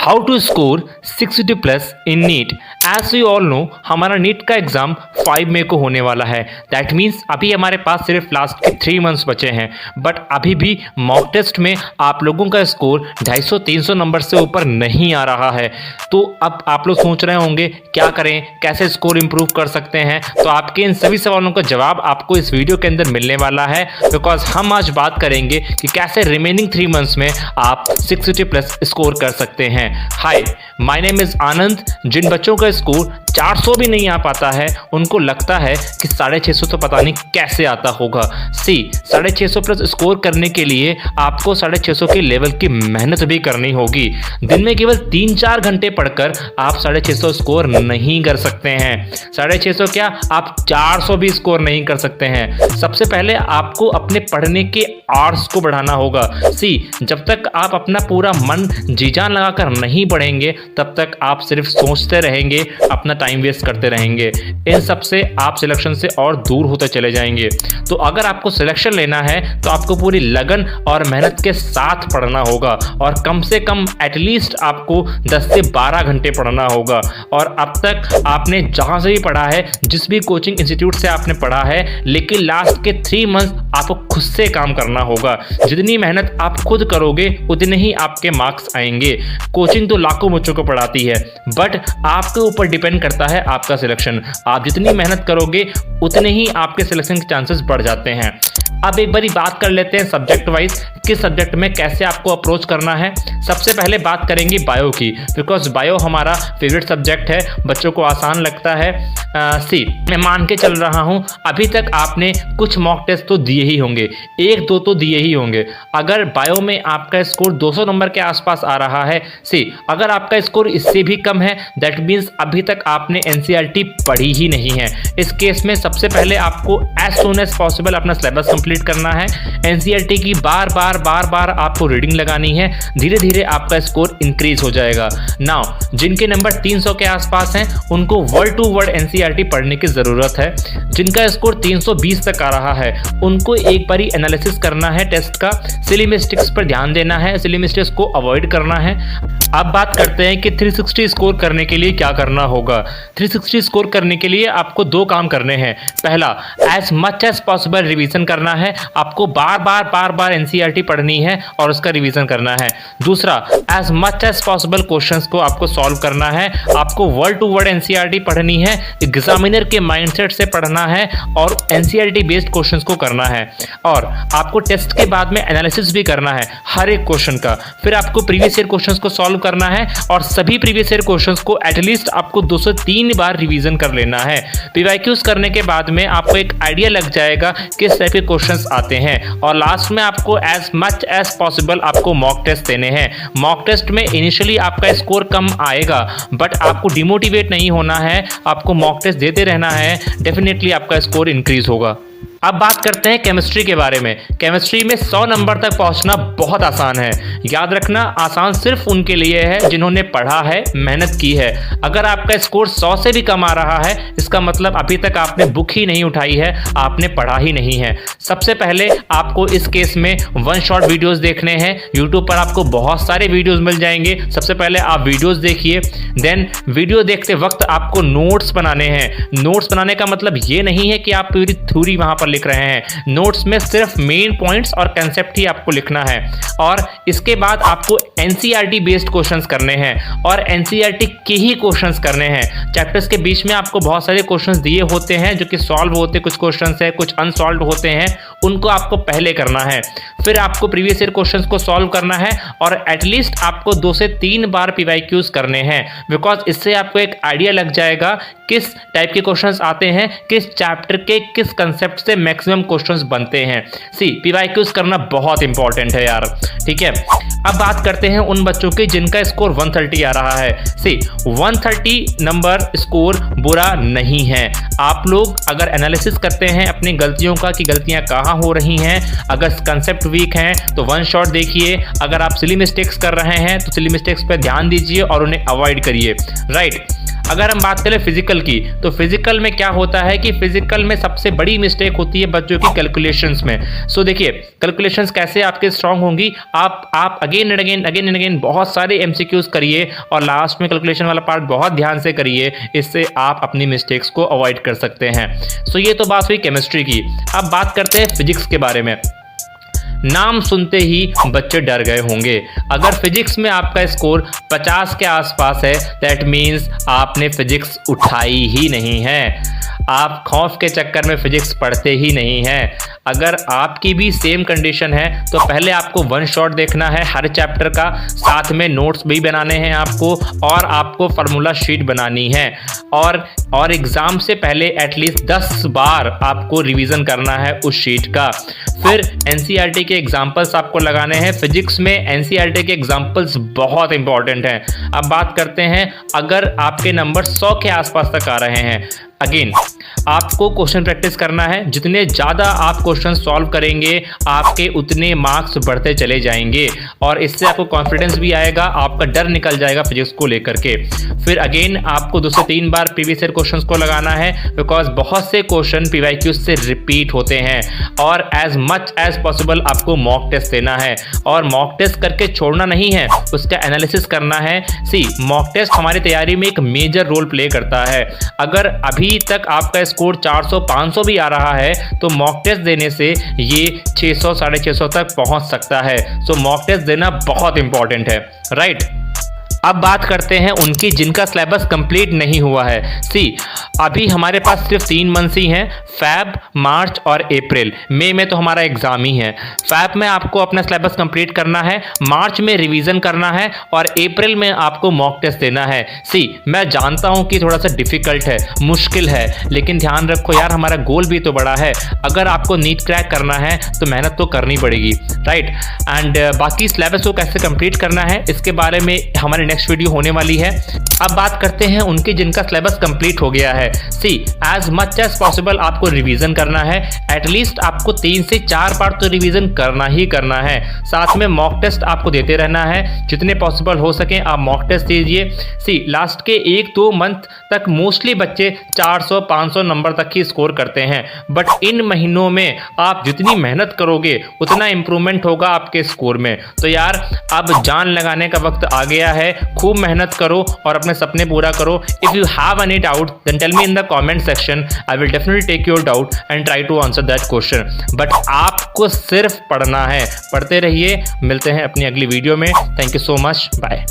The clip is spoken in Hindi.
How to score 60 plus in NEET. As we all know हमारा नीट का एग्जाम 5 मई को होने वाला है। दैट मीन्स अभी हमारे पास सिर्फ लास्ट के 3 मंथ्स बचे हैं, बट अभी भी मॉक टेस्ट में आप लोगों का स्कोर 250-300 नंबर से ऊपर नहीं आ रहा है। तो अब आप लोग सोच रहे होंगे क्या करें, कैसे स्कोर इंप्रूव कर सकते हैं। तो आपके इन सभी सवालों का जवाब आपको इस वीडियो के अंदर मिलने वाला है, बिकॉज हम आज बात करेंगे कि कैसे रिमेनिंग 3 मंथ्स में आप 60 प्लस स्कोर कर सकते हैं। हाय, माय नेम इज आनंद। जिन बच्चों का स्कोर 400 भी नहीं आ पाता है, उनको लगता है कि 650 तो पता नहीं कैसे आता होगा। 650 प्लस स्कोर करने के लिए आपको 650 के लेवल की मेहनत भी करनी होगी। दिन में केवल 3-4 घंटे पढ़कर आप 650 स्कोर नहीं कर सकते हैं। 650 क्या, आप 400 भी स्कोर नहीं कर सकते हैं। सबसे पहले आपको अपने पढ़ने के आवर्स को बढ़ाना होगा। जब तक आप अपना पूरा मन जी जान लगाकर नहीं पढ़ेंगे, तब तक आप सिर्फ सोचते रहेंगे, अपना टाइम वेस्ट करते रहेंगे। इन सब से आप सिलेक्शन से और दूर होते चले जाएंगे। तो अगर आपको सिलेक्शन लेना है तो आपको पूरी लगन और मेहनत के साथ पढ़ना होगा, और कम से कम एटलीस्ट आपको 10 से 12 घंटे पढ़ना होगा। और अब तक आपने जहां से भी पढ़ा है, जिस भी कोचिंग इंस्टीट्यूट से आपने पढ़ा है, लेकिन लास्ट के 3 मंथ आपको खुद से काम करना होगा। जितनी मेहनत आप खुद करोगे उतने ही आपके मार्क्स आएंगे। कोचिंग तो लाखों बच्चों को पढ़ाती है, बट आपके ऊपर डिपेंड करता है आपका सिलेक्शन। आप जितनी मेहनत करोगे उतने ही आपके सिलेक्शन के चांसेस बढ़ जाते हैं। अब एक बारी बात कर लेते हैं सब्जेक्ट वाइज, किस सब्जेक्ट में कैसे आपको अप्रोच करना है। सबसे पहले बात करेंगे बायो की, बिकॉज बायो हमारा फेवरेट सब्जेक्ट है, बच्चों को आसान लगता है। मैं मान के चल रहा हूं अभी तक आपने कुछ मॉक टेस्ट तो दिए ही होंगे, 1-2 तो दिए ही होंगे। अगर बायो में आपका स्कोर 200 नंबर के आसपास आ रहा है, अगर आपका स्कोर इससे भी कम है, दैट मीन्स अभी तक आपने एनसीईआरटी पढ़ी ही नहीं है। इस केस में सबसे पहले आपको एज सून एज पॉसिबल अपना सिलेबस कंप्लीट करना है। एनसीईआरटी की बार बार आपको रीडिंग लगानी है। धीरे धीरे आपका स्कोर इंक्रीज हो जाएगा। नाउ जिनके नंबर 300 के आसपास हैं, उनको वर्ड टू वर्ड एनसीईआरटी पढ़ने की जरूरत है। जिनका स्कोर 320 तक आ रहा है, उनको एक बारी एनालिसिस करना है टेस्ट का। सिली मिस्टेक्स पर ध्यान देना है, सिली मिस्टेक्स को अवॉइड करना है। अब बात करते हैं कि 360 स्कोर करने के लिए क्या करना होगा। 360 स्कोर करने के लिए आपको 2 काम करने हैं। पहला, as much as possible revision करना है। आपको बार एनसीईआरटी पढ़नी है और उसका रिवीजन करना है। दूसरा, as much as possible questions को आपको सॉल्व करना है। आपको वर्ड टू वर्ड एनसीईआरटी पढ़नी है, एग्जामिनर के माइंडसेट से पढ़ना है और एनसीईआरटी बेस्ड क्वेश्चंस को करना है। और आपको टेस्ट के बाद में एनालिसिस भी करना है हर एक क्वेश्चन का। फिर आपको प्रीवियस ईयर क्वेश्चंस को सॉल्व करना है, और सभी प्रीवियस ईयर क्वेश्चंस को एटलीस्ट आपको 2 से 3 बार रिवीजन कर लेना है। पीवाईक्यूज करने के बाद में आपको एक आइडिया लग जाएगा किस टाइप के क्वेश्चंस आते हैं। और लास्ट में आपको एज मच एज पॉसिबल आपको मॉक टेस्ट देने हैं। मॉक टेस्ट में इनिशियली आपका स्कोर कम आएगा, बट आपको डिमोटिवेट नहीं होना है, आपको मॉक टेस्ट देते रहना है। डेफिनेटली आपका स्कोर इंक्रीज होगा। अब बात करते हैं केमिस्ट्री के बारे में। केमिस्ट्री में 100 नंबर तक पहुंचना बहुत आसान है। याद रखना, आसान सिर्फ उनके लिए है जिन्होंने पढ़ा है, मेहनत की है। अगर आपका स्कोर 100 से भी कम आ रहा है, इसका मतलब अभी तक आपने बुक ही नहीं उठाई है, आपने पढ़ा ही नहीं है। सबसे पहले आपको इस केस में 1 शॉट वीडियोस देखने हैं। यूट्यूब पर आपको बहुत सारे वीडियोस मिल जाएंगे। सबसे पहले आप वीडियोस देखिए, देन वीडियो देखते वक्त आपको नोट्स बनाने हैं। नोट्स बनाने का मतलब ये नहीं है कि आप पूरी थ्योरी वहां पर लिख रहे हैं। नोट्स में सिर्फ मेन पॉइंट्स और कंसेप्ट ही आपको लिखना है। और इसके बाद आपको एनसीईआरटी बेस्ड क्वेश्चंस करने हैं, और एनसीईआरटी के ही क्वेश्चंस करने हैं। चैप्टर्स के बीच में आपको बहुत सारे क्वेश्चंस दिए होते हैं जो कि सॉल्व होते, कुछ क्वेश्चंस है, कुछ अनसॉल्व होते हैं, उनको आपको पहले करना है। फिर आपको प्रीवियस ईयर क्वेश्चंस को सॉल्व करना है, और एटलीस्ट आपको 2 से 3 बार पीवाईक्यूज करने हैं, बिकॉज इससे आपको एक आइडिया लग जाएगा किस टाइप के क्वेश्चंस आते हैं, किस चैप्टर के किस कंसेप्ट से मैक्सिमम क्वेश्चंस बनते हैं। पीवाईक्यूज करना बहुत इंपॉर्टेंट है यार, ठीक है। अब बात करते हैं उन बच्चों के जिनका स्कोर 130 आ रहा है। 130 नंबर स्कोर बुरा नहीं है। आप लोग अगर एनालिसिस करते हैं अपनी गलतियों का कि गलतियां कहाँ हो रही हैं, अगर कंसेप्ट वीक हैं तो 1 शॉट देखिए। अगर आप सिली मिस्टेक्स कर रहे हैं तो सिली मिस्टेक्स पर ध्यान दीजिए और उन्हें अवॉइड करिए, राइट। अगर हम बात करें फिजिकल की, तो फिजिकल में क्या होता है कि फिजिकल में सबसे बड़ी मिस्टेक होती है बच्चों की कैलकुलेशंस में। सो देखिए कैलकुलेशंस कैसे आपके स्ट्रांग होंगी, आप अगेन एंड अगेन बहुत सारे एमसीक्यूज करिए और लास्ट में कैलकुलेशन वाला पार्ट बहुत ध्यान से करिए, इससे आप अपनी मिस्टेक्स को अवॉइड कर सकते हैं। सो ये तो बात हुई केमिस्ट्री की। अब बात करते हैं फिजिक्स के बारे में। नाम सुनते ही बच्चे डर गए होंगे। अगर फिजिक्स में आपका स्कोर 50 के आसपास है, दैट मीन्स आपने फिजिक्स उठाई ही नहीं है। आप खौफ के चक्कर में फिजिक्स पढ़ते ही नहीं हैं। अगर आपकी भी सेम कंडीशन है तो पहले आपको वन शॉट देखना है हर चैप्टर का, साथ में नोट्स भी बनाने हैं आपको, और आपको फार्मूला शीट बनानी है, और एग्ज़ाम से पहले एटलीस्ट 10 बार आपको रिवीजन करना है उस शीट का। फिर एनसीईआरटी के एग्जाम्पल्स आपको लगाने हैं। फिजिक्स में एनसीईआरटी के एग्जाम्पल्स बहुत इंपॉर्टेंट हैं। अब बात करते हैं, अगर आपके नंबर 100 के आसपास तक आ रहे हैं, अगेन आपको क्वेश्चन प्रैक्टिस करना है। जितने ज़्यादा आप क्वेश्चन सॉल्व करेंगे आपके उतने मार्क्स बढ़ते चले जाएंगे, और इससे आपको कॉन्फिडेंस भी आएगा, आपका डर निकल जाएगा फिजिक्स को लेकर के। फिर अगेन आपको 2 से 3 बार प्रीवियस ईयर क्वेश्चंस को लगाना है, बिकॉज बहुत से क्वेश्चन पीवाईक्यूज से रिपीट होते हैं। और एज मच एज पॉसिबल आपको मॉक टेस्ट देना है, और मॉक टेस्ट करके छोड़ना नहीं है, उसका एनालिसिस करना है। मॉक टेस्ट हमारी तैयारी में एक मेजर रोल प्ले करता है। अगर अभी तक आपका स्कोर 400-500 भी आ रहा है तो मॉक टेस्ट देने से ये 600-650 तक पहुंच सकता है। सो मॉक टेस्ट देना बहुत इंपॉर्टेंट है, राइट। अब बात करते हैं उनकी जिनका सिलेबस कंप्लीट नहीं हुआ है। अभी हमारे पास सिर्फ 3 मंथ्स ही हैं, फैब, मार्च और अप्रैल। मई में तो हमारा एग्जाम ही है। फैब में आपको अपना सिलेबस कंप्लीट करना है, मार्च में रिवीजन करना है, और अप्रैल में आपको मॉक टेस्ट देना है। मैं जानता हूं कि थोड़ा सा डिफिकल्ट है, मुश्किल है, लेकिन ध्यान रखो यार, हमारा गोल भी तो बड़ा है। अगर आपको नीट क्रैक करना है तो मेहनत तो करनी पड़ेगी, राइट। एंड बाकी सिलेबस को कैसे कंप्लीट करना है इसके बारे में हमारे नेक्स्ट वीडियो होने वाली है। अब बात करते हैं उनके जिनका सिलेबस कंप्लीट हो गया है। एज मच एज पॉसिबल आपको रिवीजन करना है। एटलीस्ट आपको 3 से 4 बार तो रिवीजन करना ही करना है। साथ में मॉक टेस्ट आपको देते रहना है, जितने पॉसिबल हो सके आप मॉक टेस्ट दीजिए। लास्ट के 1-2 मंथ तक मोस्टली बच्चे 400-500 नंबर तक ही स्कोर करते हैं, बट इन महीनों में आप जितनी मेहनत करोगे उतना इंप्रूवमेंट होगा आपके स्कोर में। तो यार अब जान लगाने का वक्त आ गया है, खूब मेहनत करो और अपने सपने पूरा करो। If you have any doubt then tell me in the comment section, I will definitely take your doubt and try to answer that question. But आपको सिर्फ पढ़ना है, पढ़ते रहिए। मिलते हैं अपनी अगली वीडियो में। Thank you so much, bye.